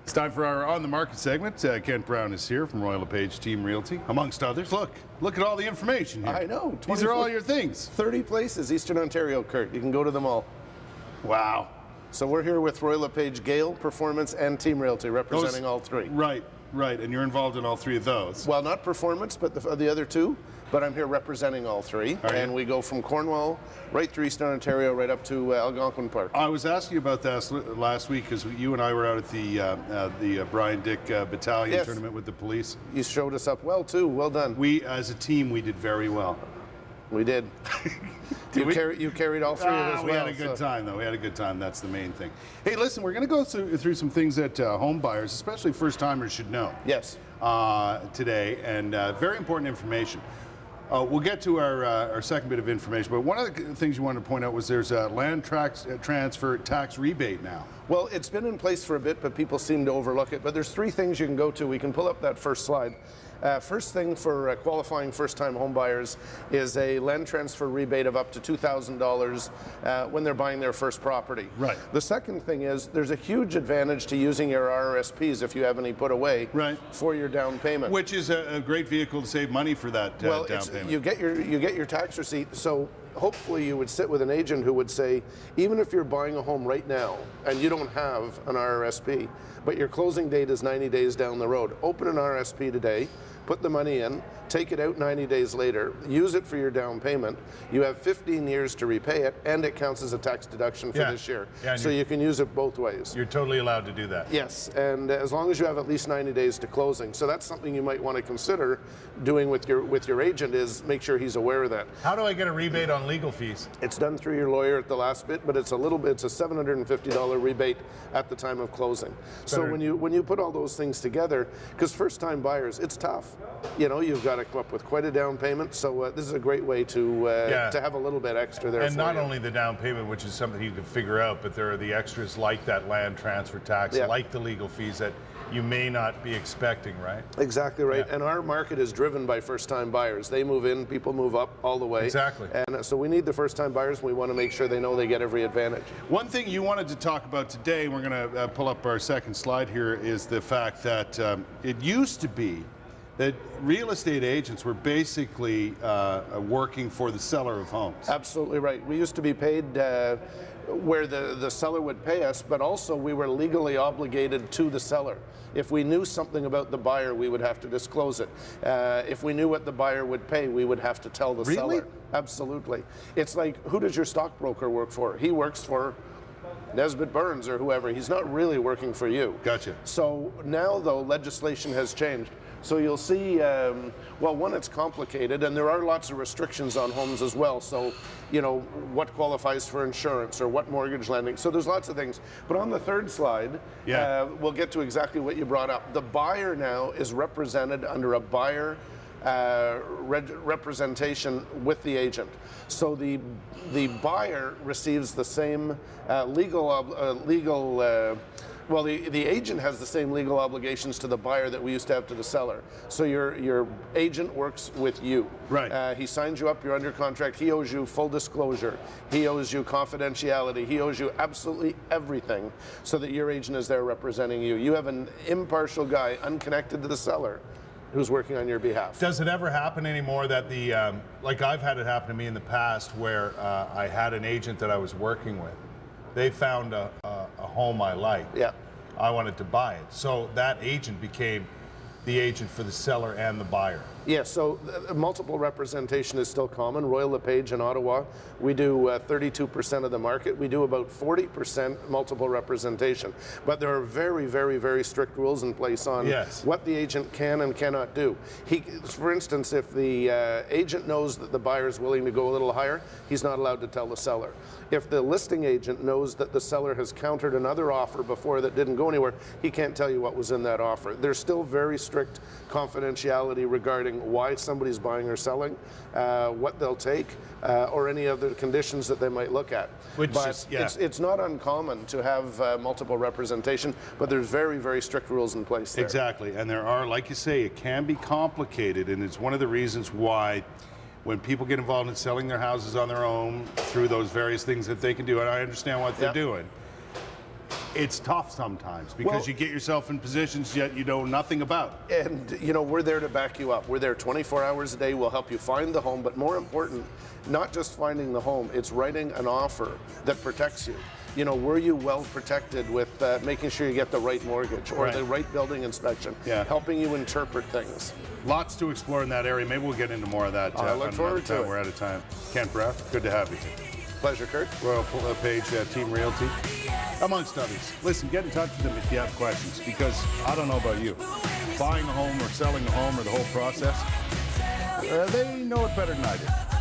It's time for our On the Market segment. Kent Brown is here from Royal LePage Team Realty, amongst others. Look at all the information here. I know. These are all your things. 30 places, Eastern Ontario, Kurt. You can go to them all. Wow. So we're here with Royal LePage, Gale, Performance, and Team Realty, representing all three. Right. And you're involved in all three of those. Well, not Performance, but the other two. But I'm here representing all three. And we go from Cornwall right through Eastern Ontario, right up to Algonquin Park. I was asking you about that last week because you and I were out at the Brian Dick Battalion tournament with the police. You showed us up well, too. Well done. We, as a team, we did very well. We did. You carried all three of us well. We had a good time, though. We had a good time. That's the main thing. Hey, listen, we're going to go through some things that home buyers, especially first-timers, should know. Yes. Today, and very important information. We'll get to our second bit of information, but one of the things you wanted to point out was there's a land transfer tax rebate now. Well, it's been in place for a bit, but people seem to overlook it. But there's three things you can go to. We can pull up that first slide. First thing for qualifying first-time home buyers is a land transfer rebate of up to $2,000 when they're buying their first property. Right. The second thing is there's a huge advantage to using your RRSPs if you have any put away for your down payment. Which is a great vehicle to save money for that down payment. You get your tax receipt. So hopefully you would sit with an agent who would say, even if you're buying a home right now and you don't have an RRSP, but your closing date is 90 days down the road, open an RRSP today, put the money in, take it out 90 days later, use it for your down payment. You have 15 years to repay it, and it counts as a tax deduction for this year. So you can use it both ways. You're totally allowed to do that. Yes, and as long as you have at least 90 days to closing. So that's something you might want to consider doing with your agent, is make sure he's aware of that. How do I get a rebate on legal fees? It's done through your lawyer at the last bit, but it's a $750 rebate at the time of closing. So when you put all those things together, because first-time buyers, it's tough. You know, you've got to come up with quite a down payment, so this is a great way to have a little bit extra there. And not only the down payment, which is something you can figure out, but there are the extras like that land transfer tax, like the legal fees that you may not be expecting, right? Exactly right. And our market is driven by first-time buyers. They move in, people move up all the way. Exactly. And so we need the first-time buyers, and we want to make sure they know they get every advantage. One thing you wanted to talk about today, and we're going to pull up our second slide here, is the fact that it used to be that real estate agents were basically working for the seller of homes. Absolutely right. We used to be paid where the seller would pay us, but also we were legally obligated to the seller. If we knew something about the buyer, we would have to disclose it. If we knew what the buyer would pay, we would have to tell the seller. Absolutely. It's like, who does your stockbroker work for? He works for Nesbitt Burns or whoever. He's not really working for you. Gotcha. So now, though, legislation has changed. So you'll see, well, one, it's complicated, and there are lots of restrictions on homes as well. So, you know, what qualifies for insurance or what mortgage lending. So there's lots of things. But on the third slide, we'll get to exactly what you brought up. The buyer now is represented under a buyer representation with the agent. So the buyer receives the same well, the agent has the same legal obligations to the buyer that we used to have to the seller. So your agent works with you. Right. He signs you up, you're under contract, he owes you full disclosure, he owes you confidentiality, he owes you absolutely everything so that your agent is there representing you. You have an impartial guy, unconnected to the seller, who's working on your behalf. Does it ever happen anymore that like I've had it happen to me in the past where I had an agent that I was working with. They found a home I liked. Yeah. I wanted to buy it. So that agent became the agent for the seller and the buyer. Yeah, so multiple representation is still common. Royal LePage in Ottawa, we do 32% of the market. We do about 40% multiple representation. But there are very, very, very strict rules in place on what the agent can and cannot do. For instance, if the agent knows that the buyer is willing to go a little higher, he's not allowed to tell the seller. If the listing agent knows that the seller has countered another offer before that didn't go anywhere, he can't tell you what was in that offer. There's still very strict confidentiality regarding why somebody's buying or selling, what they'll take, or any other conditions that they might look at. It's not uncommon to have multiple representation, but there's very, very strict rules in place there. Exactly, and there are, like you say, it can be complicated, and it's one of the reasons why when people get involved in selling their houses on their own through those various things that they can do, and I understand what they're doing, it's tough sometimes because you get yourself in positions yet you know nothing about. And you know, we're there to back you up. We're there 24 hours a day. We'll help you find the home, but more important, not just finding the home, it's writing an offer that protects you. You know, were you well protected with making sure you get the right mortgage or the right building inspection, helping you interpret things. Lots to explore in that area. Maybe we'll get into more of that. I look forward to it. We're out of time. Kent Braff, good to have you. Pleasure, Kurt. Royal LePage Team Realty, amongst others. Listen, get in touch with them if you have questions, because I don't know about you. Buying a home or selling a home or the whole process, they know it better than I do.